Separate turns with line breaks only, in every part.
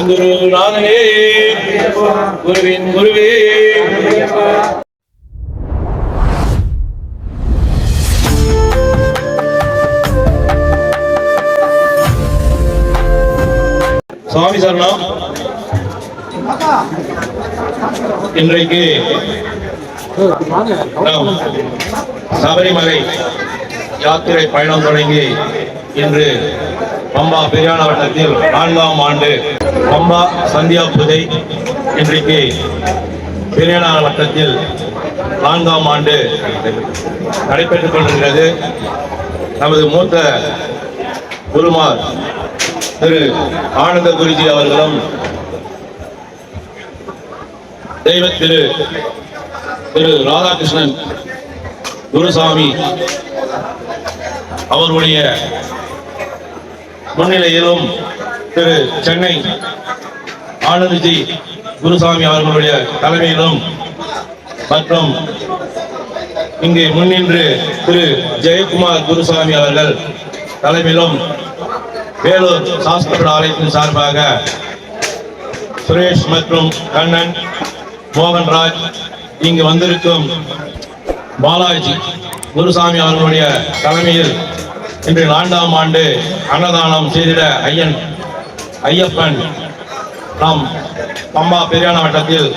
குருநாதனே குருவின் குருவே. சுவாமி சரணம். இன்றைக்கு நாம் சபரிமலை யாத்திரை பயணம் தொடங்கி இன்று பம்பா பெரியான வட்டத்தில் 4ஆம் ஆண்டு பம்பா சந்தியா பூஜை இன்றைக்கு பெரியான வட்டத்தில் 4ஆம் ஆண்டு நடைபெற்றுக் கொண்டிருக்கிறது. நமது மூத்த குருமார் திரு ஆனந்த குருஜி அவர்களும் தெய்வ திரு ராதாகிருஷ்ணன் குருசாமி அவர்களுடைய முன்னிலையிலும் திரு சென்னை ஆனந்த்ஜி குருசாமி அவர்களுடைய தலைமையிலும் மற்றும் இங்கு முன்னின்று திரு ஜெயக்குமார் குருசாமி அவர்கள் தலைமையிலும் வேலூர் சாஸ்திர ஆலயத்தின் சார்பாக சுரேஷ் மற்றும் கண்ணன் மோகன்ராஜ் இங்கு வந்திருக்கும் பாலாஜி குருசாமி அவர்களுடைய தலைமையில் இன்று 4ஆம் ஆண்டு அன்னதானம் செய்திட ஐயப்பன் நாம் பம்பா பெரியான வட்டத்தில்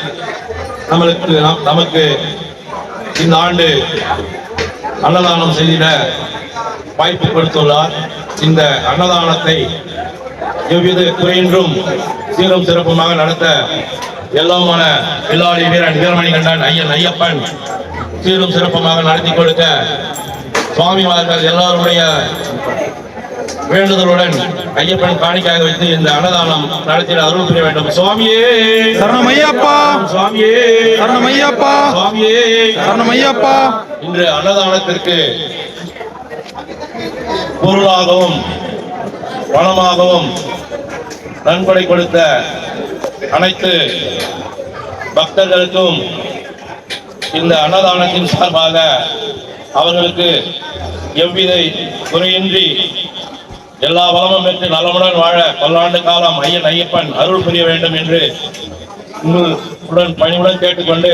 நமக்கு இந்த ஆண்டு அன்னதானம் செய்திட வாய்ப்பு கொடுத்துள்ளார். இந்த அன்னதானத்தை எவ்வித குறையின்றும் சீரும் சிறப்புமாக நடத்த எல்லாமான வில்லாளி வீரன் வீரமணிகண்டன் ஐயப்பன் சீரும் சிறப்புமாக நடத்தி கொடுக்க சுவாமிமார்கள் எல்லாருடைய வேண்டுதலுடன் ஐயப்பன் காணிக்காக வைத்து இந்த அன்னதானம் நடத்திட அருள் புரிய வேண்டும். சுவாமியே
சரணமையப்பா,
சுவாமியே
சரணமையப்பா,
சுவாமியே
சரணமையப்பா.
இன்று அன்னதானத்திற்கு பொருளாகவும் பணமாகவும் நன்கொடை கொடுத்த அனைத்து பக்தர்களுக்கும் இந்த அன்னதானத்தின் சார்பாக அவர்களுக்கு எவ்வித குறையின்றி எல்லா வளமும் பெற்று நலமுடன் வாழ பல்லாண்டு காலம் ஐயப்பன் அருள் புரிய வேண்டும் என்று உங்களுடன் பணிவுடன் கேட்டுக்கொண்டு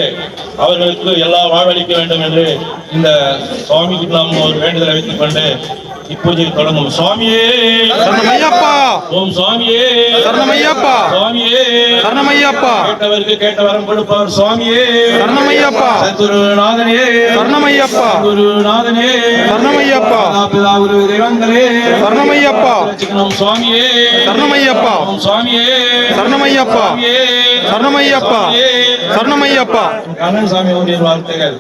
அவர்களுக்கு எல்லா வாழ்வளிக்க வேண்டும் என்று இந்த சுவாமிக்கு நாம் ஒரு வேண்டுதலை வைத்துக் கொண்டு இப்பூஜை தொடங்கும். சுவாமியே
சரணமையப்பா,
ஓம் சுவாமியே
சரணமையப்பா,
சுவாமியே
சரணமையப்பா.
கேட்டவருக்கு கேட்ட வரம் கொடுப்பவர் சுவாமியே
சரணமையப்பா,
சத்குருநாதனே
சரணமையப்பா,
குருநாதனே
சரணமையப்பா,
பிதா குரு தெய்வங்களே
சரணமையப்பா,
சுவாமியே
சரணமையப்பா,
சுவாமியே
சரணமையப்பா, சரணமையப்பா, சரணமையப்பா.
கண்ணன் சாமி அவருடைய வார்த்தைகள்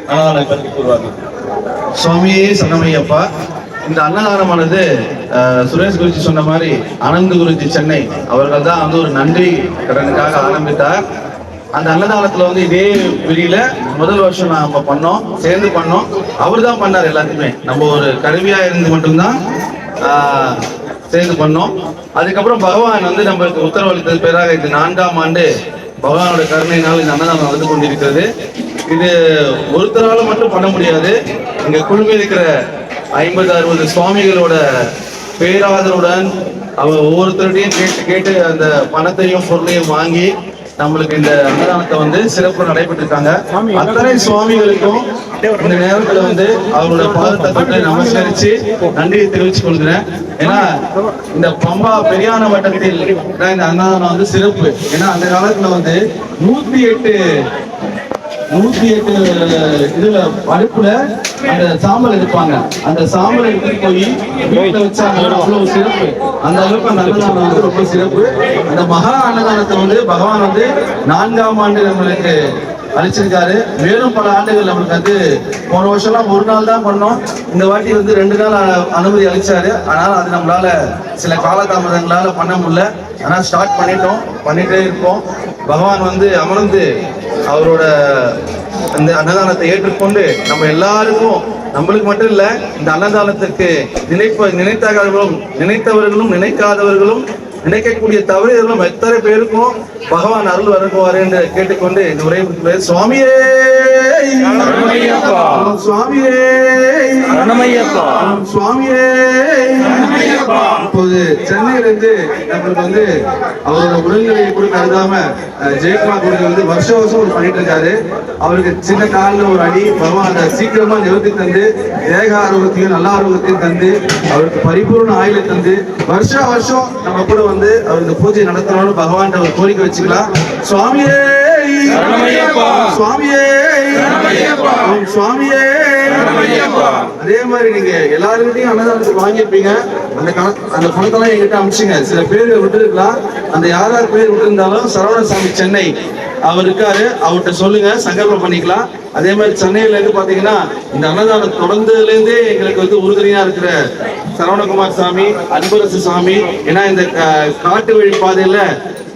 அன்னதானம் பற்றி கூறுவார்கள்.
சுவாமியே சரணமையப்பா. இந்த அன்னதானமானது சுரேஷ் குருஜி சொன்ன மாதிரி ஆனந்த் குருஜி சென்னை அவர்கள் தான் வந்து ஒரு நன்றி கடனுக்காக ஆரம்பித்தார். அந்த அன்னதானத்துல வந்து இதே வெளியில முதல் வருஷம் நாம பண்ணோம், சேர்ந்து பண்ணோம். அவர் தான் பண்ணார் எல்லாத்தையுமே. நம்ம ஒரு கருவியா இருந்து மட்டும்தான் சேர்ந்து பண்ணோம். அதுக்கப்புறம் பகவான் வந்து நம்மளுக்கு உத்தரவளித்தது பேராக இது 4ஆம் ஆண்டு பகவானோட கருணையினால் இந்த அன்னதானம் நடந்து கொண்டிருக்கிறது. இது ஒருத்தரால மட்டும் பண்ண முடியாது. இங்க குழுமி இருக்கிற 50-60 சுவாமிகளோட பேராதருடன் அவங்க ஒவ்வொருத்தருடையும் கேட்டு அந்த பணத்தையும் பொருளையும் வாங்கி நம்மளுக்கு இந்த அன்னதானத்தை வந்து சிறப்பு நடைபெற்று இருக்காங்க. அத்தனை சுவாமிகளுக்கும் இந்த நேரத்துல வந்து அவரோட பாதத்தை தொட்டு நமஸ்கரிச்சு நன்றியை தெரிவித்துக் கொள்கிறேன். ஏன்னா இந்த பம்பா பெரியான வட்டத்தில் இந்த அன்னதானம் வந்து சிறப்பு. ஏன்னா அந்த காலத்துல வந்து 108 இதுல அடுப்புல அந்த சாம்பல் எடுப்பாங்க. அந்த சாம்பல் எடுத்துட்டு போய் வீட்டுல வச்சாங்க. அவ்வளவு சிறப்பு. அந்த அளவுக்கு அந்த அன்னதானம் வந்து ரொம்ப சிறப்பு. அந்த மகா அன்னதானத்தை வந்து பகவான் வந்து 4ஆம் ஆண்டு நம்மளுக்கு அளிச்சிருக்காரு. மேலும் பல ஆண்டுகள் நம்மளுக்கு வந்து போன வருஷம்லாம் ஒரு நாள் தான் பண்ணோம். இந்த வாட்டி வந்து 2 நாள் அனுமதி அளிச்சாரு. ஆனால் அது நம்மளால சில காலதாமதங்களால பண்ண முடியல. ஆனா ஸ்டார்ட் பண்ணிட்டே இருப்போம். பகவான் வந்து அமர்ந்து அவரோட அந்த அன்னதானத்தை ஏற்றுக்கொண்டு நம்ம எல்லாருக்கும், நம்மளுக்கு மட்டும் இல்ல, இந்த அன்னதானத்துக்கு நினைத்தவர்களும் நினைக்காதவர்களும் நினைக்கக்கூடிய தவறுகளும் எத்தனை பேருக்கும் பகவான் அருள் வருவார் என்று கேட்டுக்கொண்டு இந்த உரையை சுவாமியே
சரணமையப்பா
சுவாமியே
சரணமையப்பா
சுவாமியே. இப்போது சென்னையிலிருந்து நம்மளுக்கு வந்து அவரோட உடல்நிலையை கூட கருதாம ஜெயக்குமார் கூட வந்து வருஷம் வருஷம் ஒரு பண்ணிட்டு இருக்காரு. அவருக்கு சின்ன காலில் ஒரு அடி பகவான் அதை சீக்கிரமா நிவர்த்தி தந்து தேக ஆரோக்கியத்தையும் நல்ல ஆரோக்கியத்தையும் தந்து அவருக்கு பரிபூர்ண ஆயுளை தந்து வருஷம் வருஷம் நம்ம கூட வந்து அவருக்கு பூஜை நடத்தணும்னு பகவான் ஒரு கோரிக்கை வச்சுக்கலாம். சுவாமியே சுவாமியே சுவாமியே. அதே மாதிரி நீங்க எல்லாருக்கிட்டையும் அன்னதானத்துக்கு வாங்கியிருப்பீங்க. அந்த பணத்தெல்லாம் எங்கிட்ட அமிச்சுங்க. சில பேர் விட்டுருக்கலாம். அந்த யார் யார் பேர் விட்டுருந்தாலும் சரவணசாமி சென்னை அவர் இருக்காரு, அவர்கிட்ட சொல்லுங்க, சங்கல்பம் பண்ணிக்கலாம். அதே மாதிரி சென்னையில இருந்து பாத்தீங்கன்னா இந்த அன்னதானம் தொடர்ந்ததுல இருந்தே எங்களுக்கு வந்து உறுதுணையா இருக்கிற சரவணகுமார் சாமி, அன்பரசு சாமி. ஏன்னா இந்த காட்டு வழி பாதையில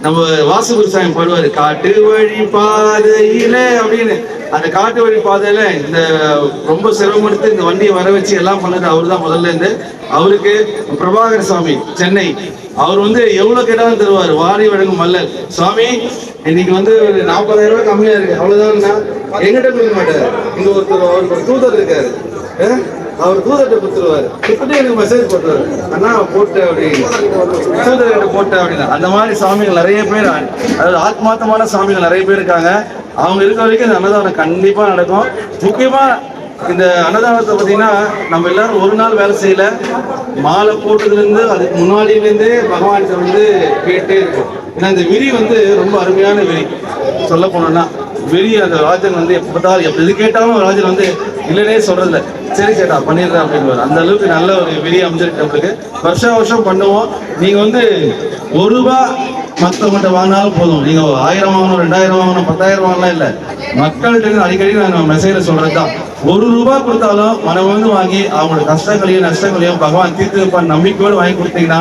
நம்ம வாசுகுரு சாமி பாடுவாரு, காட்டு வழி பாதையில அப்படின்னு. அந்த காட்டு வழி பாதையில இந்த ரொம்ப சிரமம் இந்த வண்டியை வர வச்சு எல்லாம் பண்ணது அவரு தான் முதல்ல இருந்து. அவருக்கு பிரபாகர் சாமி சென்னை, அவர் வந்து எவ்வளவு கேட்டாலும் தருவார், வாரி வழங்கும் மல்லர் சுவாமி. இன்னைக்கு வந்து ஒரு 40,000 ரூபாய் கம்மியா இருக்கு, அவ்வளவுதான். எங்கிட்ட கொடுக்க மாட்டாரு. இங்க ஒருத்தர் அவருக்கு ஒரு தூதர் இருக்காரு, அவர் தூதர்கிட்ட கொடுத்துருவாரு. கொடுத்துட்டு எனக்கு மெசேஜ் போட்டுருவாரு, அண்ணா போட்டு அப்படின்னு, தூதர்கிட்ட போட்டு அப்படின்னு. அந்த மாதிரி சாமிகள் நிறைய பேர், அதாவது ஆத்மார்த்தமான சாமிகள் நிறைய பேர் இருக்காங்க. அவங்க இருக்க வரைக்கும் இந்த அன்னதானம் கண்டிப்பா நடக்கும். முக்கியமா இந்த அன்னதானத்தை பார்த்தீங்கன்னா நம்ம எல்லாரும் ஒரு நாள் வேலை செய்யல, மாலை போட்டதுலேருந்து அதுக்கு முன்னாடியிலேருந்தே பகவான்கிட்ட வந்து கேட்டே இருக்கும். ஏன்னா இந்த விரி வந்து ரொம்ப அருமையான விரி. சொல்ல போனோம்னா விரி அந்த ராஜன் வந்து எப்போதான் எது கேட்டாலும் ராஜன் வந்து இல்லைன்னே சொல்றதில்ல, சரி சேட்டா பண்ணிடுறேன் அப்படின்னு. அந்த அளவுக்கு நல்ல ஒரு விரி அமைஞ்சிருக்கு நம்மளுக்கு. வருஷம் வருஷம் பண்ணுவோம். நீங்க வந்து ₹1 மற்றவங்கள்ட்ட வாங்கினாலும் போதும். நீங்க 1000 வாங்கணும், 2000 வாங்கணும், 10,000 வாங்கலாம் இல்லை. மக்கள்கிட்ட அடிக்கடி நான் மெசேஜ்ல சொல்றதுதான், ₹1 கொடுத்தாலும் மனம் வந்து வாங்கி அவங்களோட கஷ்டங்களையும் நஷ்டங்களையும் பகவான் தீர்த்து வைப்பான் நம்பிக்கையோடு வாங்கி கொடுத்தீங்கன்னா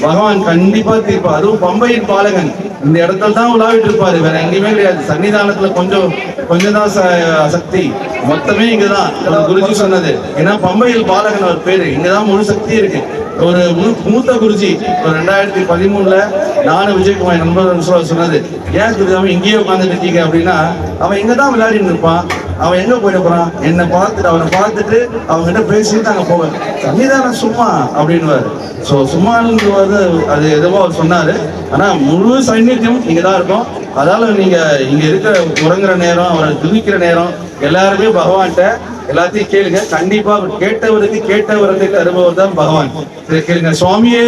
பகவான் கண்டிப்பா தீர்ப்பார். அதுவும் பம்பையின் பாலகன் இந்த இடத்துல தான் உலாவிட்டு இருப்பாரு, வேற எங்கேயுமே கிடையாது. சன்னிதானத்துல கொஞ்சம் தான் சக்தி, மொத்தமே இங்கதான் குருஜி சொன்னது. ஏன்னா பம்பையில் பாலகன் அவர் பேரு, இங்கதான் முழு சக்தி இருக்கு. ஒரு மூத்த குருஜி 2013 நானும் விஜயகுமார் நண்பர் சொன்னது, ஏன் குருஜாமி இங்கேயே உட்காந்துட்டு இருக்கீங்க அப்படின்னா, அவன் இங்கதான் விளையாடிட்டு இருப்பான், அவன் எங்க போயிட போறான், என்னை பார்த்துட்டு அவனை பார்த்துட்டு அவங்ககிட்ட பேசிட்டு அங்க போவேன், சன்னிதானம் சும்மா அப்படின்னுவாரு. ஸோ சும்மான்றது அது எதுவோ அவர் சொன்னாரு. ஆனா முழு சைன்யத்தையும் இங்க தான் இருக்கும். அதால நீங்க இங்க இருக்கிற உறங்குற நேரம், அவரை துதிக்கிற நேரம், எல்லாருமே பகவான்கிட்ட எல்லாத்தையும் கேளுங்க. கண்டிப்பா கேட்டவருக்கு கேட்ட வரத்தை தருபவர் தான் பகவான். கேளுங்க. சுவாமியே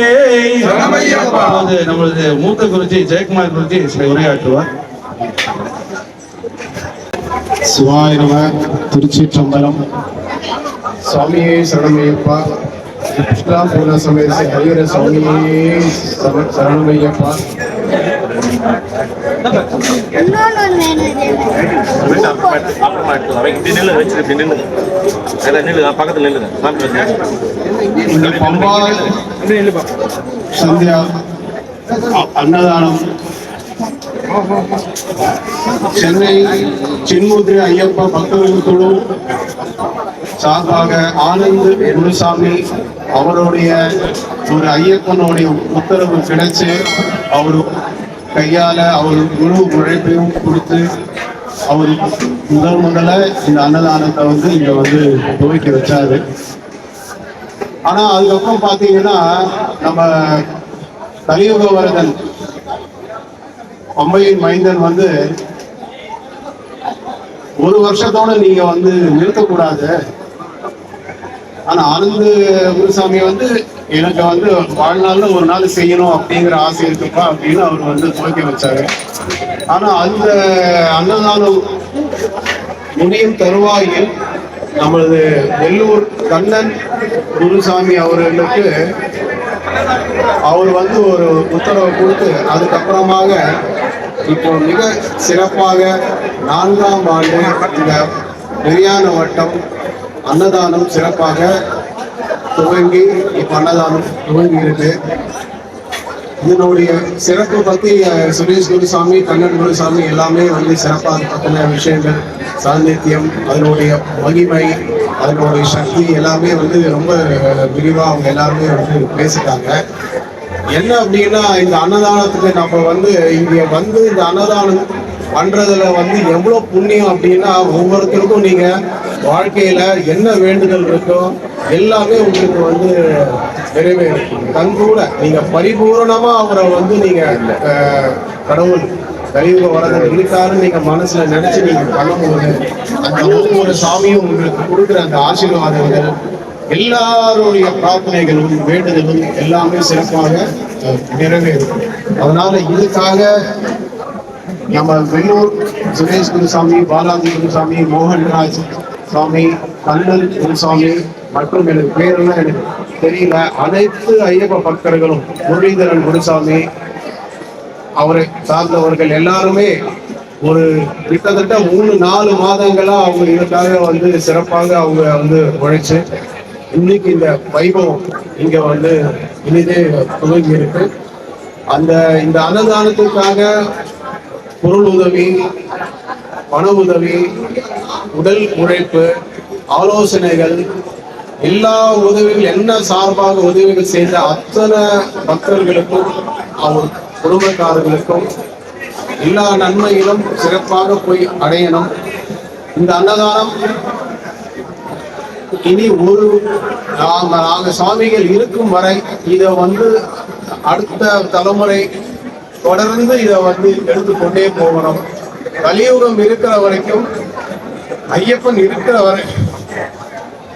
நம்மளது மூத்த குருஜி ஜெயக்குமார் குருஜி சில உரையாற்றுவார்.
சிவாய நம. திருச்சிற்றம்பலம். சுவாமியே சரணமையப்பா. கிருஷ்ணா பூர்ண சமேத ஹரிஹர சுவாமியே சரணமையப்பா. பம்பா சந்தியா அன்னதானம் சென்னை சின்முத்ரி ஐயப்பா பக்தர்கள் குழு சார்பாக ஆனந்த் குருசாமி அவருடைய ஒரு ஐயப்பனுடைய உத்தரவு கிடைச்சு அவர் கையால அவர் முழு உழைப்பையும் கொடுத்து அவர் முதல்ல இந்த அன்னதானத்தை வந்து இங்க வந்து துவக்கி வச்சாரு. ஆனா அதுக்கப்புறம் பாத்தீங்கன்னா நம்ம கலியுகவரதன் பம்பையின் மைந்தன் வந்து ஒரு வருஷத்தோட நீங்க வந்து நிறுத்தக்கூடாது, ஆனா ஆனந்த் குருசாமி வந்து எனக்கு வந்து வாழ்நாள்ல ஒரு நாள் செய்யணும் அப்படிங்கிற ஆசை இருக்குப்பா அப்படின்னு அவர் வந்து துவக்கி வச்சாரு. ஆனா அந்த அன்னதானம் முடியும் தருவாயில் நமது வெள்ளூர் கண்ணன் குருசாமி அவர்களுக்கு அவர் வந்து ஒரு உத்தரவு கொடுத்து அதுக்கப்புறமாக இப்போ மிக சிறப்பாக 4ஆம் ஆண்டு இந்த பெரியான வட்டம் அன்னதானம் சிறப்பாக துவங்கி இப்போ அன்னதானம் துவங்கி இருக்கு. இதனுடைய சிறப்பு பத்தி சுரேஷ் குருசாமி, கண்ணன் குருசாமி எல்லாமே வந்து சிறப்பாக பற்றின விஷயங்கள், சாநித்தியம், அதனுடைய மகிமை, அதனுடைய சக்தி எல்லாமே வந்து ரொம்ப விரிவா அவங்க எல்லாருமே வந்து பேசிட்டாங்க. என்ன அப்படின்னா இந்த அன்னதானத்துக்கு நம்ம வந்து இங்க வந்து இந்த அன்னதானம் பண்றதுல வந்து எவ்வளவு புண்ணியம் அப்படின்னா, ஒவ்வொருத்தருக்கும் நீங்க வாழ்க்கையில என்ன வேண்டுதல் இருக்கோ எல்லாமே உங்களுக்கு வந்து நிறைவேறும். கண்கூட நீங்க பரிபூரணமா அவரை வந்து நீங்க கடவுள் கலியுக வரதன் இருக்காருன்னு நீங்க மனசுல நினைச்சு நீங்க பண்ணும்போது அந்த ஒவ்வொரு சாமியும் உங்களுக்கு கொடுக்குற அந்த ஆசீர்வாதங்கள், எல்லாருடைய பிரார்த்தனைகளும் வேண்டுதலும் எல்லாமே சிறப்பாக நிறைவேறும். அதனால இதுக்காக நம்ம வெள்ளூர் சுரேஷ் குருசாமி, பாலாஜி குருசாமி, மோகன்ராஜ் சாமி, கண்ணன் குருசாமி மற்றும் எனக்கு பேரெல்லாம் எனக்கு தெரியல, அனைத்து ஐயப்ப பக்தர்களும், முரளிதரன் குருசாமி, அவரை சார்ந்தவர்கள் எல்லாருமே ஒரு கிட்டத்தட்ட 3-4 மாதங்களா அவங்க இதுக்காக வந்து சிறப்பாக அவங்க வந்து உழைச்சு இன்னைக்கு இந்த வைபவம் இங்க வந்து இனிதே துவங்கி இருக்கு. இந்த அன்னதானத்துக்காக பொருள் உதவி, பண உதவி, உடல் உழைப்பு, ஆலோசனைகள், எல்லா உதவிகள் என்ன சார்பாக உதவிகள் செய்த அத்தனை பக்தர்களுக்கும் அவர் குடும்பக்காரர்களுக்கும் எல்லா நன்மைகளும் சிறப்பாக போய் அடையணும். இந்த அன்னதானம் இனி நாங்க சுவாமிகள் இருக்கும் வரை இதை வந்து அடுத்த தலைமுறை தொடர்ந்து இதை வந்து எடுத்துக்கொண்டே போகணும். கலியுகம் இருக்கிற வரைக்கும், ஐயப்பன் இருக்கிற வரை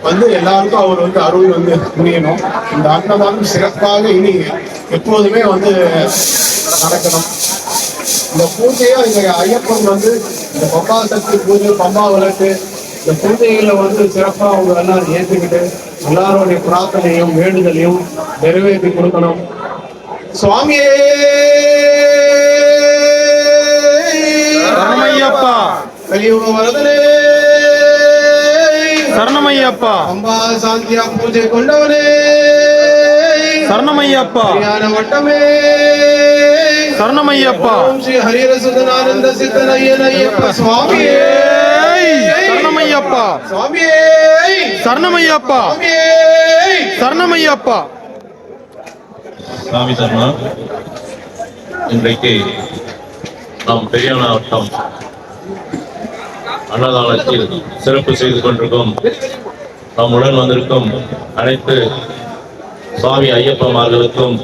வந்து எல்லாருக்கும் அவர் வந்து அருள் வந்து புரியணும். இந்த அன்னதானம் சிறப்பாக இனி எப்போதுமே வந்து நடக்கணும். இந்த பூஜையா இங்க ஐயப்பன் வந்து இந்த பம்பா சக்தி பூஜை, பம்பா விளக்கு, இந்த பூஜைகளை வந்து சிறப்பா அவங்க எல்லாம் ஏற்றுக்கிட்டு எல்லாருடைய பிரார்த்தனையும் வேண்டுதலையும் நிறைவேற்றி கொடுக்கணும். சுவாமியே
சரணமையப்பா,
கலியுக வரதனே
சரணமையப்பா,
பம்பா சாந்தியா பூஜை கொண்டவனே
சரணமையப்பா,
ஞான வட்டமே
சரணமையப்பா,
ஓம் ஸ்ரீ ஹரிரசுதனானந்த சித்தன் ஐயப்ப சுவாமியே
சரணமையப்பா,
சுவாமியே
சரணமையப்பா, சரணமையப்பா.
சாமி சரணா. இன்றைக்கு நாம் பெரியானா வட்டம் அன்னதானத்தில் சிறப்பு செய்து கொண்டிருக்கும் நம்முடன் வந்திருக்கும் அனைத்து சுவாமி ஐயப்பமார்களுக்கும்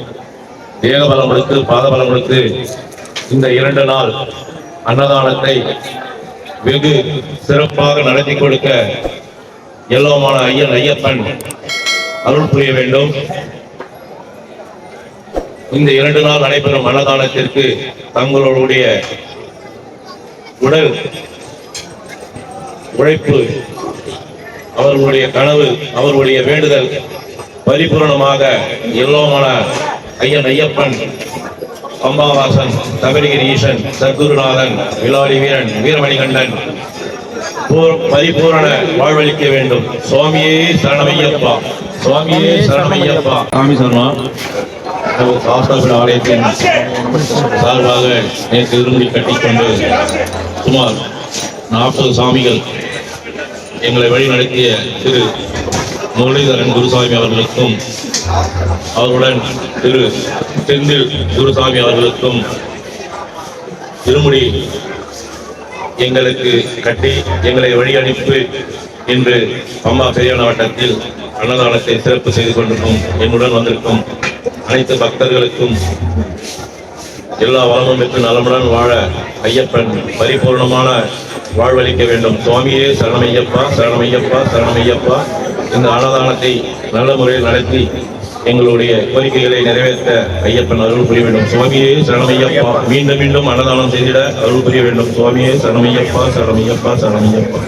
தேகபலங்களுக்கு, பாதபலங்களுக்கு இந்த 2 நாள் அன்னதானத்தை வெகு சிறப்பாக நடத்தி கொடுக்க எல்லோமான ஐயப்பன் அருள் புரிய வேண்டும். இந்த 2 நாள் நடைபெறும் அன்னதானத்திற்கு தங்களுடைய உடல் உழைப்பு, அவர்களுடைய கனவு, அவர்களுடைய வேண்டுதல் பரிபூர்ணமாக எல்லோமான ஐயப்பன், பம்பாவாசன், தபரிகிரி ஈசன், சத்குருநாதன், விலாடி வீரன், வீரமணிகண்டன் பரிபூரண வாழ்வளிக்க வேண்டும். சுவாமியே சரணமையப்பா, சுவாமியே சரணமையப்பா. சாமி சர்மா சாஸ்திர ஆலயத்தின் சார்பாக நேற்று இருமுடி கட்டிக்கொண்டு சுமார் 40 சாமிகள் எங்களை வழிநடத்திய திரு முரளிதரன் குருசாமி அவர்களுக்கும், அவருடன் திரு செந்தில் குருசாமி அவர்களுக்கும் இருமுடி எங்களுக்கு கட்டி எங்களை வழி அனுப்பி இன்று பம்பா பெரியான வட்டத்தில் அன்னதானத்தை சிறப்பு செய்து கொண்டிருக்கும் என்னுடன் வந்திருக்கும் அனைத்து பக்தர்களுக்கும் எல்லா வளமும் பெற்று நலமுடன் வாழ ஐயப்பன் பரிபூர்ணமான வாழ்வளிக்க வேண்டும். சுவாமியே சரணமையப்பா, சரணமையப்பா, சரணமையப்பா. இந்த அன்னதானத்தை நல்ல முறையில் நடத்தி எங்களுடைய கோரிக்கைகளை நிறைவேற்ற ஐயப்பன் அருள் புரிய வேண்டும். சுவாமியே சரணமையப்பா. மீண்டும் மீண்டும் அன்னதானம் செய்திட அருள் புரிய வேண்டும். சுவாமியே சரணமையப்பா, சரணமையப்பா, சரணமையப்பா.